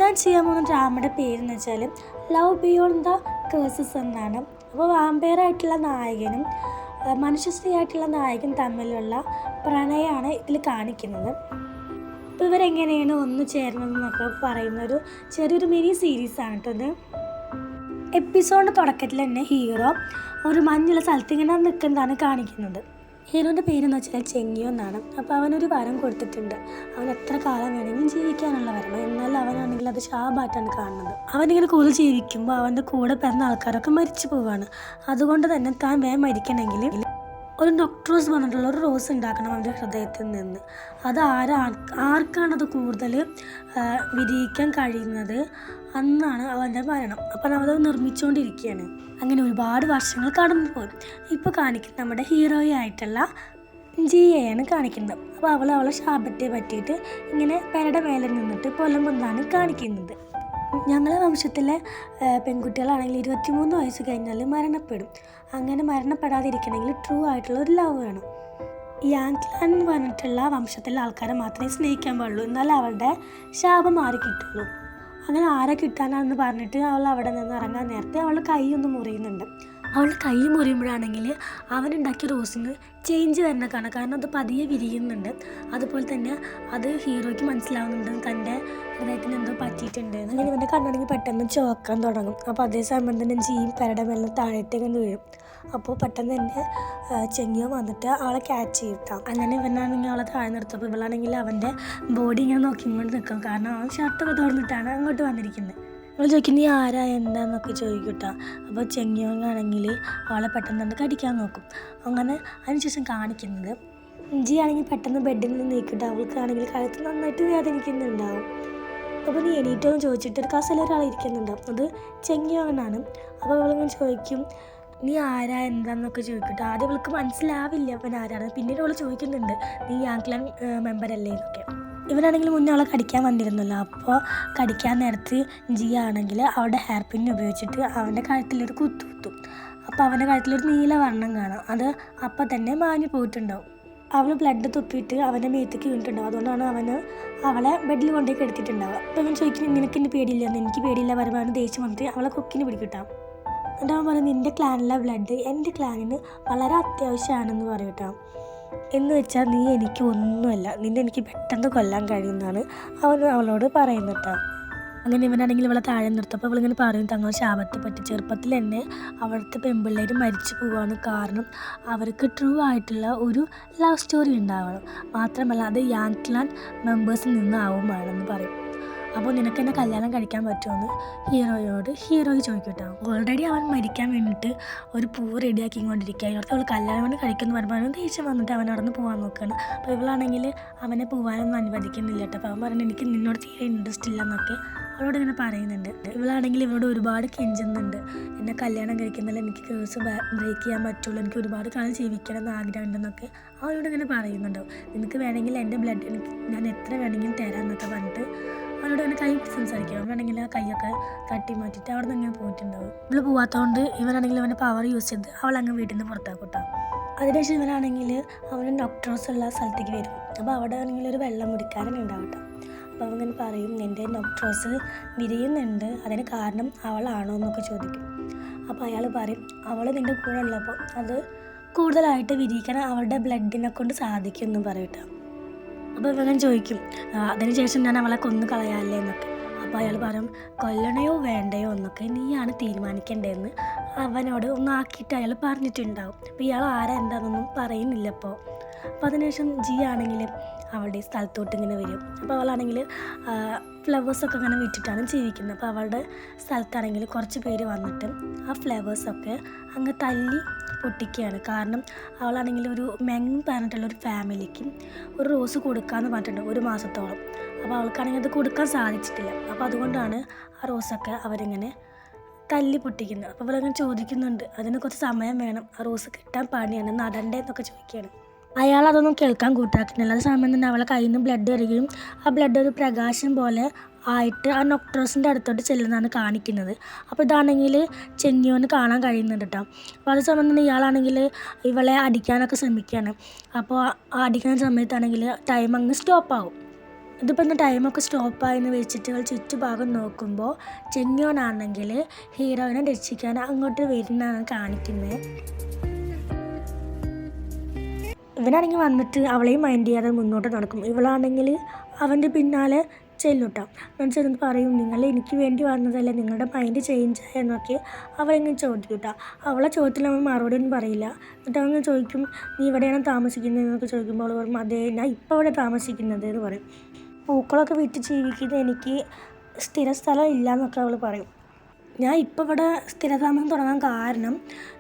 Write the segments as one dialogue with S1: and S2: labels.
S1: ഞാൻ ചെയ്യാൻ പോകുന്ന ഡ്രാമയുടെ പേരെന്ന് വെച്ചാൽ ലവ് ബിയോണ്ട് ദ കേഴ്സസ് എന്നാണ്. അപ്പോൾ വാമ്പയറായിട്ടുള്ള നായകനും മനുഷ്യസ്ത്രീയായിട്ടുള്ള നായകൻ തമ്മിലുള്ള പ്രണയമാണ് ഇതിൽ കാണിക്കുന്നത്. അപ്പോൾ ഇവരെങ്ങനെയാണ് ഒന്ന് ചേർന്നതെന്നൊക്കെ പറയുന്നൊരു ചെറിയൊരു മിനി സീരീസാണ് കേട്ടോ ഇത്. എപ്പിസോഡിൻ്റെ തുടക്കത്തിൽ തന്നെ ഹീറോ ഒരു മഞ്ഞുള്ള സ്ഥലത്ത് ഇങ്ങനെ നിൽക്കുന്നതാണ് കാണിക്കുന്നത്. ഹീറോൻ്റെ പേരെന്ന് വെച്ചാൽ ചെങ്ങിയോ എന്നാണ്. അപ്പോൾ അവനൊരു വരം കൊടുത്തിട്ടുണ്ട്. അവൻ എത്ര കാലം വേണമെങ്കിലും ജീവിക്കാനുള്ള വരം. എന്നാൽ അവനാണെങ്കിൽ അത് ശാപമായിട്ടാണ് കാണുന്നത്. അവനിങ്ങനെ കൂടുതൽ ജീവിക്കുമ്പോൾ അവൻ്റെ കൂടെ പിറന്ന ആൾക്കാരൊക്കെ മരിച്ചു പോവുകയാണ്. അതുകൊണ്ട് തന്നെ താൻ വേഗം മരിക്കണമെങ്കിൽ ഒരു നോക്ട്രോസ് പറഞ്ഞിട്ടുള്ള ഒരു റോസ് ഉണ്ടാക്കണം അവൻ്റെ ഹൃദയത്തിൽ നിന്ന്. അത് ആർക്കാണത് കൂടുതൽ വിരിയിക്കാൻ കഴിയുന്നത് അന്നാണ് അവൻ്റെ മരണം. അപ്പം അവത് നിർമ്മിച്ചുകൊണ്ടിരിക്കുകയാണ്. അങ്ങനെ ഒരുപാട് വർഷങ്ങൾ കടന്നു പോകും. ഇപ്പോൾ കാണിക്കുന്നത് നമ്മുടെ ഹീറോയായിട്ടുള്ള ജിയയാണ് കാണിക്കുന്നത്. അപ്പോൾ അവളെ ശാപത്തെ പറ്റിയിട്ട് ഇങ്ങനെ പെരയുടെ മേലെ നിന്നിട്ട് പുലമ്പെന്നാണ് കാണിക്കുന്നത്. ഞങ്ങളെ വംശത്തിലെ പെൺകുട്ടികളാണെങ്കിൽ 23 വയസ്സ് കഴിഞ്ഞാൽ മരണപ്പെടും. അങ്ങനെ മരണപ്പെടാതിരിക്കണമെങ്കിൽ ട്രൂ ആയിട്ടുള്ള ഒരു ലവ് വേണം. യാങ്ക്ലാൻ എന്ന് പറഞ്ഞിട്ടുള്ള വംശത്തിലെ ആൾക്കാരെ മാത്രമേ സ്നേഹിക്കാൻ പാടുള്ളൂ. എന്നാൽ അവളുടെ ശാപം മാറി കിട്ടുള്ളൂ. അങ്ങനെ ആരെ കിട്ടാനാണെന്ന് പറഞ്ഞിട്ട് അവൾ അവിടെ നിന്ന് ഇറങ്ങാൻ നേരത്തെ അവളുടെ കൈ ഒന്ന് മുറിയുന്നുണ്ട്. അവളുടെ കൈ മുറിയുമ്പോഴാണെങ്കിൽ അവനുണ്ടാക്കിയ റോസിന് ചേഞ്ച് വരുന്ന കാണാം. കാരണം അത് പതിയെ വിരിയുന്നുണ്ട്. അതുപോലെ തന്നെ അത് ഹീറോയ്ക്ക് മനസ്സിലാവുന്നുണ്ട് തൻ്റെ ഹൃദയത്തിന് എന്തോ പറ്റിയിട്ടുണ്ട്. അങ്ങനെ ഇവൻ്റെ കണ്ണാണെങ്കിൽ പെട്ടെന്ന് ചോക്കാൻ തുടങ്ങും. അപ്പോൾ അതേ സമയം തന്നെ ജിയും പെരയുടെ മേലെ താഴത്തേക്ക് വീഴും. അപ്പോൾ പെട്ടെന്ന് തന്നെ ചെങ്ങിയോ വന്നിട്ട് അവളെ ക്യാച്ച് ചെയ്താം. അങ്ങനെ ഇവനാണെങ്കിൽ അവളെ താഴെ നിർത്തും. അപ്പോൾ ഇവളാണെങ്കിൽ അവൻ്റെ ബോഡി ഇങ്ങനെ നോക്കിക്കൊണ്ട് നിൽക്കും. കാരണം അവൻ ഷർട്ടൊക്കെ തുറന്നിട്ടാണ് അങ്ങോട്ട് വന്നിരിക്കുന്നത്. അവൾ ചോദിക്കും നീ ആരാ എന്താന്നൊക്കെ ചോദിക്കട്ടോ. അപ്പോൾ ചെങ്ങിയോങ്ങാണെങ്കിൽ അവളെ പെട്ടെന്ന് തന്നെ കടിക്കാൻ നോക്കും. അങ്ങനെ അതിനുശേഷം കാണിക്കുന്നത് ജി ആണെങ്കിൽ പെട്ടെന്ന് ബെഡിൽ നിന്ന് നീക്കിയിട്ട് അവൾക്കാണെങ്കിൽ കഴുത്ത് നന്നായിട്ട് വേദനിക്കുന്നുണ്ടാവും. അപ്പോൾ നീ എണീറ്റോന്ന് ചോദിച്ചിട്ട് ഒരു കസേരയിൽ ഒരാൾ ഇരിക്കുന്നുണ്ടാവും. അത് ചെങ്ങിയോങ്ങനാണ്. അപ്പോൾ അവളിങ്ങനെ ചോദിക്കും നീ ആരാ എന്താന്നൊക്കെ ചോദിക്കട്ടെ. ആദ്യം അവൾക്ക് മനസ്സിലാവില്ല അവൻ ആരാണ്. പിന്നീട് അവൾ ചോദിക്കുന്നുണ്ട് നീ യാങ്ക്ലാൻ മെമ്പർ അല്ലേ എന്നൊക്കെ. ഇവനാണെങ്കിൽ മുന്നേ അവളെ കടിക്കാൻ വന്നിരുന്നല്ലോ. അപ്പോൾ കടിക്കാൻ നേരത്ത് ജി ആണെങ്കിൽ അവളുടെ ഹെയർ പിൻ ഉപയോഗിച്ചിട്ട് അവൻ്റെ കഴുത്തിലൊരു കുത്തും. അപ്പോൾ അവൻ്റെ കഴുത്തിലൊരു നീല വർണ്ണം കാണാം. അത് അപ്പം തന്നെ മാഞ്ഞു പോയിട്ടുണ്ടാവും. അവൾ ബ്ലഡ് തുപ്പിയിട്ട് അവൻ്റെ മേത്തേക്ക് വീണിട്ടുണ്ടാവും. അതുകൊണ്ടാണ് അവളെ ബെഡിൽ കൊണ്ടുപോയി കിടത്തിയിട്ടുണ്ടാവുക. അപ്പോൾ അവൻ ചോദിക്കും നിനക്ക് എൻ്റെ പേടിയില്ലെന്ന്. എനിക്ക് പേടിയില്ല പറയുമ്പോൾ അവന് ദേഷ്യം വന്നിട്ട് അവളെ കൊക്കിന് പിടിക്കിട്ടാം. എന്നിട്ട് അവൻ പറയും നിൻ്റെ ക്ലാനിലെ ബ്ലഡ് എൻ്റെ ക്ലാനിന് വളരെ അത്യാവശ്യമാണെന്ന് പറയട്ടോ. എന്ന് വെച്ചാൽ നീ എനിക്ക് ഒന്നുമല്ല, നിന്നെ എനിക്ക് പെട്ടെന്ന് കൊല്ലാൻ കഴിയുമെന്നാണ് അവളോട് പറയുന്നത്. അങ്ങനെ ഇവനാണെങ്കിൽ ഇവളെ താഴെ നിർത്തപ്പോൾ അവളിങ്ങനെ പറയും തങ്ങൾ ശാപത്തെ പറ്റി. ചെറുപ്പത്തിൽ തന്നെ അവിടുത്തെ പെൺപിള്ളേർ മരിച്ചു പോവാണ്. കാരണം അവർക്ക് ട്രൂ ആയിട്ടുള്ള ഒരു ലവ് സ്റ്റോറി ഉണ്ടാവണം. മാത്രമല്ല അത് യാങ്ക്ലാൻ മെമ്പേഴ്സിൽ നിന്നാവുമാണെന്ന് പറയും. അപ്പോൾ നിനക്ക് എന്നെ കല്യാണം കഴിക്കാൻ പറ്റുമെന്ന് ഹീറോയി ചോദിക്കട്ടോ. ഓൾറെഡി അവൻ മരിക്കാൻ വേണ്ടിയിട്ട് ഒരു പൂവ് റെഡിയാക്കിക്കൊണ്ടിരിക്കുക. ഇവിടുത്തെ അവൾ കല്യാണം കൊണ്ട് കഴിക്കുമെന്ന് പറയുമ്പോൾ ദേഷ്യം വന്നിട്ട് അവൻ അവിടെ നിന്ന് പോകാൻ നോക്കുകയാണ്. അപ്പോൾ ഇവളാണെങ്കിൽ അവനെ പോകാനൊന്നും അനുവദിക്കുന്നില്ല കേട്ടോ. അപ്പോൾ അവൻ പറഞ്ഞു എനിക്ക് നിന്നോട് തീരെ ഇൻട്രസ്റ്റ് ഇല്ല എന്നൊക്കെ അവളോട് ഇങ്ങനെ പറയുന്നുണ്ട്. ഇവളാണെങ്കിൽ ഇവളോട് ഒരുപാട് കെഞ്ചുന്നുണ്ട്. എന്നെ കല്യാണം കഴിക്കുന്നില്ല, എനിക്ക് കേസ് ബ്രേക്ക് ചെയ്യാൻ പറ്റുള്ളൂ, എനിക്ക് ഒരുപാട് കാലം ജീവിക്കണം എന്ന് ആഗ്രഹമുണ്ടെന്നൊക്കെ അവളോട് ഇങ്ങനെ പറയുന്നുണ്ടാവും. നിനക്ക് വേണമെങ്കിൽ എൻ്റെ ബ്ലഡ് ഞാൻ എത്ര വേണമെങ്കിലും തരാമെന്നൊക്കെ പറഞ്ഞിട്ട് അവനോട് അങ്ങനെ കൈ സംസാരിക്കും. അവനാണെങ്കിൽ ആ കൈയൊക്കെ തട്ടി മാറ്റിയിട്ട് അവിടെ നിന്ന് ഇങ്ങനെ പോയിട്ടുണ്ടാവും. ഇവള് പോകാത്തതുകൊണ്ട് ഇവനാണെങ്കിൽ അവൻ്റെ പവർ യൂസ് ചെയ്ത് അവളങ്ങ് വീട്ടിൽ നിന്ന് പുറത്താക്കൂട്ടാം. അതിനുശേഷം ഇവനാണെങ്കിൽ അവന് നോക്ട്രോസ് ഉള്ള സ്ഥലത്തേക്ക് വരും. അപ്പോൾ അവിടെ ആണെങ്കിൽ ഒരു വെള്ളം മുടിക്കാരൻ ഉണ്ടാവട്ടോ. അപ്പോൾ അവങ്ങനെ പറയും എൻ്റെ നോക്ട്രോസ് വിരിയുന്നുണ്ട്, അതിന് കാരണം അവളാണോ എന്നൊക്കെ ചോദിക്കും. അപ്പോൾ അയാൾ പറയും അവൾ നിൻ്റെ കൂടെ ഉള്ളപ്പോൾ അത് കൂടുതലായിട്ട് വിരിയിക്കാൻ അവളുടെ ബ്ലഡിനെ കൊണ്ട് സാധിക്കും എന്ന് പറയട്ടോ. അപ്പോൾ ഇവൻ ചോദിക്കും അതിനുശേഷം ഞാൻ അവളെ കൊന്നു കളയാല്ലേ എന്നൊക്കെ. അപ്പോൾ അയാൾ പറയും കൊല്ലണയോ വേണ്ടയോ എന്നൊക്കെ നീയാണ് തീരുമാനിക്കേണ്ടതെന്ന് അവനോട് ഒന്നാക്കിയിട്ട് അയാൾ പറഞ്ഞിട്ടുണ്ടാവും. അപ്പോൾ ഇയാൾ ആരാ എന്താണെന്നൊന്നും പറയുന്നില്ല. അപ്പോൾ അതിനുശേഷം ജി ആണെങ്കിൽ അവളുടെ സ്ഥലത്തോട്ട് ഇങ്ങനെ വരും. അപ്പോൾ അവളാണെങ്കിൽ ഫ്ലവേഴ്സൊക്കെ ഇങ്ങനെ വിറ്റിട്ടാണ് ജീവിക്കുന്നത്. അപ്പോൾ അവളുടെ സ്ഥലത്താണെങ്കിൽ കുറച്ച് പേര് വന്നിട്ട് ആ ഫ്ലവേഴ്സൊക്കെ അങ്ങ് തല്ലി പൊട്ടിക്കുകയാണ്. കാരണം അവളാണെങ്കിൽ ഒരു മെങ് പറഞ്ഞിട്ടുള്ളൊരു ഫാമിലിക്ക് ഒരു റോസ് കൊടുക്കാമെന്ന് പറഞ്ഞിട്ടുണ്ട് 1 മാസത്തോളം. അപ്പോൾ അവൾക്കാണെങ്കിൽ അത് കൊടുക്കാൻ സാധിച്ചിട്ടില്ല. അപ്പോൾ അതുകൊണ്ടാണ് ആ റോസൊക്കെ അവരിങ്ങനെ തല്ലി പൊട്ടിക്കുന്നത്. അപ്പോൾ അവളങ്ങനെ ചോദിക്കുന്നുണ്ട് അതിന് കുറച്ച് സമയം വേണം, ആ റോസ് കിട്ടാൻ പണിയാണ്, നടണ്ടേ എന്നൊക്കെ ചോദിക്കുകയാണ്. അയാൾ അതൊന്നും കേൾക്കാൻ കൂട്ടാക്കുന്നില്ല. അത് സമയം തന്നെ അവളെ കയ്യിൽ നിന്ന് ബ്ലഡ് വരികയും ആ ബ്ലഡ് ഒരു പ്രകാശം പോലെ ആയിട്ട് ആ നോക്ട്രോസിൻ്റെ അടുത്തോട്ട് ചെല്ലുന്നതാണ് കാണിക്കുന്നത്. അപ്പോൾ ഇതാണെങ്കിൽ ചെങ്ങിയോന് കാണാൻ കഴിയുന്നുണ്ട് കേട്ടോ. അപ്പോൾ അത് സമയം തന്നെ ഇയാളാണെങ്കിൽ ഇവളെ അടിക്കാനൊക്കെ ശ്രമിക്കുകയാണ്. അപ്പോൾ ആ അടിക്കുന്ന സമയത്താണെങ്കിൽ ടൈം അങ്ങ് സ്റ്റോപ്പാകും. ഇതിപ്പോൾ ഇന്ന് ടൈമൊക്കെ സ്റ്റോപ്പായെന്ന് വെച്ചിട്ട് ഇവൾ ചുറ്റുഭാഗം നോക്കുമ്പോൾ ചെങ്ങിയോനാണെങ്കിൽ ഹീറോയിനെ രക്ഷിക്കാൻ അങ്ങോട്ട് വരുന്നതാണ് കാണിക്കുന്നത്. ഇവനാണെങ്കിൽ വന്നിട്ട് അവളെയും മൈൻഡ് ചെയ്യാതെ മുന്നോട്ട് നടക്കും. ഇവളാണെങ്കിൽ അവൻ്റെ പിന്നാലെ ചെല്ലുട്ടാം. ഞാൻ ചെന്നിട്ട് പറയും, നിങ്ങൾ എനിക്ക് വേണ്ടി വന്നതല്ലേ, നിങ്ങളുടെ മൈൻഡ് ചേഞ്ച് ആയെന്നൊക്കെ അവളിങ്ങനെ ചോദിക്കൂട്ടാ. അവളെ ചോദ്യത്തിൽ അവൻ മറുപടി ഒന്നും പറയില്ല. എന്നിട്ട് അവൻ ചോദിക്കും, നീ ഇവിടെയാണ് താമസിക്കുന്നത് എന്നൊക്കെ ചോദിക്കുമ്പോൾ അവൾ പറയും, അതെ ഞാൻ ഇപ്പോൾ ഇവിടെ താമസിക്കുന്നത് എന്ന് പറയും. പൂക്കളൊക്കെ വിറ്റ് ജീവിക്കുന്നത് എനിക്ക് സ്ഥിര സ്ഥലം ഇല്ല എന്നൊക്കെ അവൾ പറയും. ഞാൻ ഇപ്പോൾ ഇവിടെ സ്ഥിരതാമസം തുടങ്ങാൻ കാരണം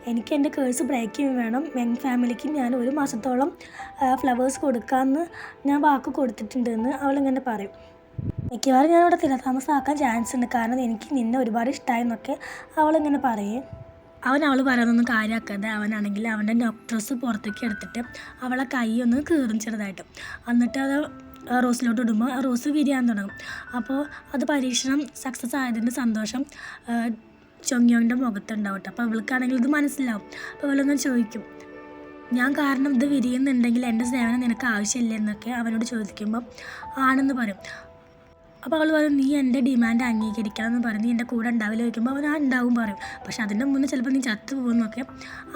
S1: എനിക്ക് എൻ്റെ കേഴ്സ് ബ്രേക്ക് ചെയ്യും വേണം. മെങ് ഫാമിലിക്ക് ഞാൻ 1 മാസത്തോളം ഫ്ലവേഴ്സ് കൊടുക്കാമെന്ന് ഞാൻ വാക്ക് കൊടുത്തിട്ടുണ്ടെന്ന് അവളിങ്ങനെ പറയും. മിക്കവാറും ഞാനിവിടെ സ്ഥിരതാമസമാക്കാൻ ചാൻസ് ഉണ്ട്, കാരണം എനിക്ക് നിന്നെ ഒരുപാട് ഇഷ്ടമായി എന്നൊക്കെ അവളിങ്ങനെ പറയും. അവൾ പറയുന്നൊന്നും കാര്യമാക്കാതെ അവനാണെങ്കിൽ അവൻ്റെ നെക്ക് ഡ്രസ്സ് പുറത്തേക്ക് എടുത്തിട്ട് അവളെ കൈ ഒന്ന് കീറും ചെറുതായിട്ട്. എന്നിട്ട് അത് റോസിലോട്ട് ഇടുമ്പോൾ റോസ് വിരിയാൻ തുടങ്ങും. അപ്പോൾ അത് പരീക്ഷണം സക്സസ് ആയതിൻ്റെ സന്തോഷം ചൊങ്ങിയോൻ്റെ മുഖത്തുണ്ടാവും. അപ്പോൾ അവൾക്കാണെങ്കിൽ ഇത് മനസ്സിലാവും. അപ്പോൾ അവളൊന്ന് ചോദിക്കും, ഞാൻ കാരണം ഇത് വിരിയുന്നുണ്ടെങ്കിൽ എൻ്റെ സേവനം നിനക്ക് ആവശ്യമില്ല എന്നൊക്കെ അവനോട് ചോദിക്കുമ്പോൾ ആണെന്ന് പറയും. അപ്പോൾ അവൾ പറയും, നീ എൻ്റെ ഡിമാൻഡ് അംഗീകരിക്കണം എന്ന് പറയും, നീ എൻ്റെ കൂടെ ഉണ്ടാവില്ല ചോദിക്കുമ്പോൾ അവൻ ഉണ്ടാവും പറയും. പക്ഷെ അതിൻ്റെ മുന്നേ ചിലപ്പോൾ നീ ചത്തു പോകുന്നൊക്കെ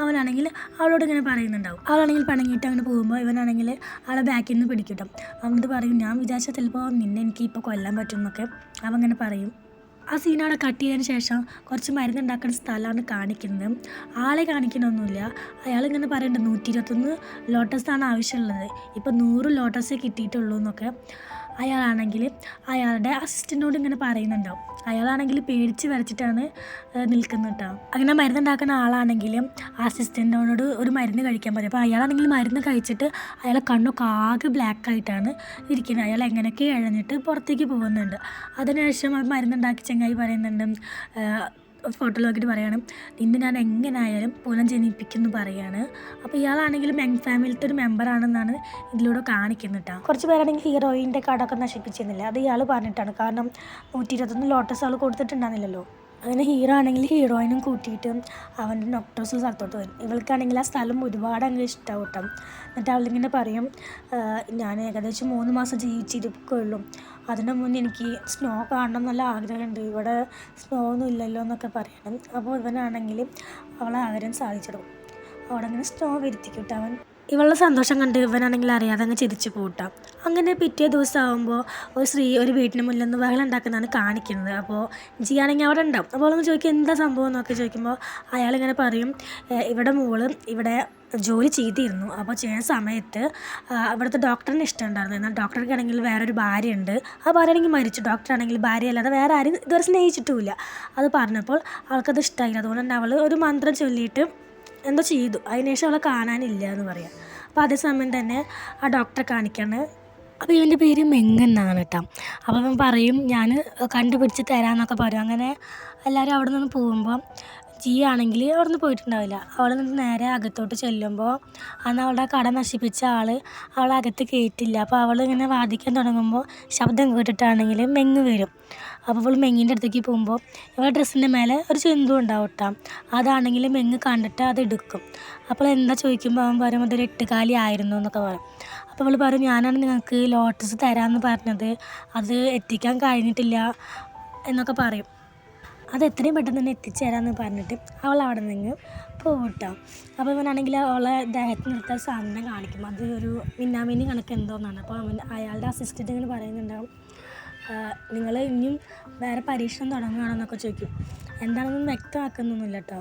S1: അവനാണെങ്കിൽ അവളോട് ഇങ്ങനെ പറയുന്നുണ്ടാവും. അവളാണെങ്കിൽ പിണങ്ങിയിട്ട് അങ്ങനെ പോകുമ്പോൾ ഇവനാണെങ്കിൽ അവളെ ബാക്കിൽ നിന്ന് പിടിക്കട്ടും. അങ്ങോട്ട് പറയും, ഞാൻ വിചാരിച്ചാൽ ചിലപ്പോൾ നിന്നെ എനിക്ക് ഇപ്പോൾ കൊല്ലാൻ പറ്റും എന്നൊക്കെ അവൻ അങ്ങനെ പറയും. ആ സീനവിടെ കട്ട് ചെയ്തതിന് ശേഷം കുറച്ച് മരുന്നുണ്ടാക്കുന്ന സ്ഥലമാണ് കാണിക്കുന്നത്. ആളെ കാണിക്കണമൊന്നുമില്ല. അയാളിങ്ങനെ പറയുന്നുണ്ട് 121 ലോട്ടസാണ് ആവശ്യമുള്ളത്, ഇപ്പോൾ 100 ലോട്ടസേ കിട്ടിയിട്ടുള്ളൂ എന്നൊക്കെ അയാളാണെങ്കിൽ അയാളുടെ അസിസ്റ്റൻറ്റിനോട് ഇങ്ങനെ പറയുന്നുണ്ടാവും. അയാളാണെങ്കിൽ പേടിച്ച് വരച്ചിട്ടാണ് നിൽക്കുന്നത് കേട്ടോ. അങ്ങനെ മരുന്നുണ്ടാക്കുന്ന ആളാണെങ്കിലും അസിസ്റ്റൻറ്റിനോട് ഒരു മരുന്ന് കഴിക്കാൻ പറയും. അപ്പോൾ അയാളാണെങ്കിൽ മരുന്ന് കഴിച്ചിട്ട് അയാളെ കണ്ണൊക്കെ ആകെ ബ്ലാക്കായിട്ടാണ് ഇരിക്കുന്നത്. അയാൾ എങ്ങനെയൊക്കെ ഇഴഞ്ഞിട്ട് പുറത്തേക്ക് പോകുന്നുണ്ട്. അതിനുശേഷം മരുന്നുണ്ടാക്കി ചങ്ങായി പറയുന്നുണ്ട്, ഫോട്ടോ നോക്കിയിട്ട് പറയണം, നിന്നെ ഞാൻ എങ്ങനെയായാലും പുനർജനിപ്പിക്കുമെന്ന് പറയാണ്. അപ്പോൾ ഇയാളാണെങ്കിൽ മെങ് ഫാമിലിത്തെ ഒരു മെമ്പറാണെന്നാണ് ഇതിലൂടെ കാണിക്കുന്നത് കേട്ടോ. കുറച്ച് പേരാണെങ്കിൽ ഹീറോയിൻ്റെ കടമൊക്കെ നശിപ്പിച്ചിരുന്നില്ല, അത് ഇയാൾ പറഞ്ഞിട്ടാണ്. കാരണം 121 ലോട്ടസ് അവൾ കൊടുത്തിട്ടുണ്ടായിരുന്നില്ലല്ലോ. അങ്ങനെ ഹീറോ ആണെങ്കിൽ ഹീറോയിനും കൂട്ടിയിട്ട് അവൻ്റെ നൊക്ടോസ് സ്ഥലത്തോട്ട് വരും. ഇവൾക്കാണെങ്കിൽ ആ സ്ഥലം ഒരുപാട് അങ്ങ് ഇഷ്ടമാവും കേട്ടോ. എന്നിട്ട് അവളിങ്ങനെ പറയും, ഞാൻ ഏകദേശം 3 മാസം ജീവിച്ചിരിക്കുകയുള്ളൂ, അതിൻ്റെ മുന്നേ എനിക്ക് സ്നോ കാണണം നല്ല ആഗ്രഹമുണ്ട്, ഇവിടെ സ്നോ ഒന്നും ഇല്ലല്ലോ എന്നൊക്കെ പറയണം. അപ്പോൾ ഇവനാണെങ്കിൽ അവളെ ആഗ്രഹം സാധിച്ചിടും. അവിടെ അങ്ങനെ സ്നോ വരുത്തിക്കും കേട്ടോ അവൻ. ഇവളുടെ സന്തോഷം കണ്ട് ഇവനാണെങ്കിൽ അറിയാതെ അങ്ങ് ചിരിച്ചു കൂട്ടാം. അങ്ങനെ പിറ്റേ ദിവസം ആകുമ്പോൾ ഒരു വീട്ടിന് മുന്നിൽ നിന്ന് ബഹളം ഉണ്ടാക്കുന്നതാണ് കാണിക്കുന്നത്. അപ്പോൾ ജി ആണെങ്കിൽ അവിടെ ഉണ്ടാവും. അപ്പോൾ അവളൊന്ന് ചോദിക്കും, എന്താ സംഭവം എന്നൊക്കെ ചോദിക്കുമ്പോൾ അയാളിങ്ങനെ പറയും, ഇവിടെ മോള് ഇവിടെ ജോലി ചെയ്തിരുന്നു. അപ്പോൾ ചെയ്യുന്ന സമയത്ത് അവിടുത്തെ ഡോക്ടറിന് ഇഷ്ടമുണ്ടായിരുന്നു. എന്നാൽ ഡോക്ടർക്കാണെങ്കിൽ വേറൊരു ഭാര്യയുണ്ട്, ആ ഭാര്യയാണെങ്കിൽ മരിച്ചു. ഡോക്ടറാണെങ്കിൽ ഭാര്യ അല്ലാതെ വേറെ ആരും ഇതുവരെ സ്നേഹിച്ചിട്ടുമില്ല. അത് പറഞ്ഞപ്പോൾ അവൾക്കത് ഇഷ്ടമായില്ല. അതുകൊണ്ട് തന്നെ അവൾ ഒരു മന്ത്രം ചൊല്ലിയിട്ട് എന്തോ ചെയ്തു. അതിനുശേഷം അവളെ കാണാനില്ല എന്ന് പറയാം. അപ്പോൾ അതേസമയം തന്നെ ആ ഡോക്ടറെ കാണിക്കാണ്. അപ്പോൾ ഇവൻ്റെ പേര് മെങ് എന്നാണ് കേട്ടോ. അപ്പോൾ അവൻ പറയും, ഞാൻ കണ്ടുപിടിച്ച് തരാമെന്നൊക്കെ പറയും. അങ്ങനെ എല്ലാവരും അവിടെ നിന്ന് പോകുമ്പോൾ ജി ആണെങ്കിൽ അവിടെ നിന്ന് പോയിട്ടുണ്ടാവില്ല. അവൾ നിന്ന് നേരെ അകത്തോട്ട് ചെല്ലുമ്പോൾ അന്ന് അവളുടെ കട നശിപ്പിച്ച ആൾ അവളെ അകത്ത് കയറ്റില്ല. അപ്പോൾ അവൾ ഇങ്ങനെ വാദിക്കാൻ തുടങ്ങുമ്പോൾ ശബ്ദം കേട്ടിട്ടാണെങ്കിൽ മെങ്ങ് വരും. അപ്പോൾ അവൾ മെങ്ങിൻ്റെ അടുത്തേക്ക് പോകുമ്പോൾ ഇവളുടെ ഡ്രസ്സിൻ്റെ മേലെ ഒരു ചെന്തും ഉണ്ടാവും കേട്ടോ. അതാണെങ്കിൽ മെങ്ങ് കണ്ടിട്ട് അത് എടുക്കും. അപ്പോൾ എന്താ ചോദിക്കുമ്പോൾ അവൻ പറയും, അതൊരു 8 കാലി ആയിരുന്നു എന്നൊക്കെ പറയും. അപ്പോൾ അവൾ പറയും, ഞാനാണ് നിങ്ങൾക്ക് ലോട്ടസ് തരാമെന്ന് പറഞ്ഞത്, അത് എത്തിക്കാൻ കഴിഞ്ഞിട്ടില്ല എന്നൊക്കെ പറയും. അത് എത്രയും പെട്ടെന്ന് തന്നെ എത്തിച്ചേരാമെന്ന് പറഞ്ഞിട്ട് അവൾ അവിടെ നിന്ന് പോകട്ടോ. അപ്പോൾ ഇവനാണെങ്കിൽ അവളെ ദേഹത്തിന് എടുത്ത സാധനം കാണിക്കും. അത് ഒരു മിന്നാമിന്നി കണക്ക് എന്തോന്നാണ്. അപ്പോൾ അയാളുടെ അസിസ്റ്റൻ്റ് ഇങ്ങനെ പറയുന്നുണ്ടാവും, നിങ്ങൾ ഇനിയും വേറെ പരീക്ഷണം തുടങ്ങുകയാണെന്നൊക്കെ ചോദിക്കും. എന്താണെന്നൊന്നും വ്യക്തമാക്കുന്നൊന്നുമില്ല കേട്ടോ.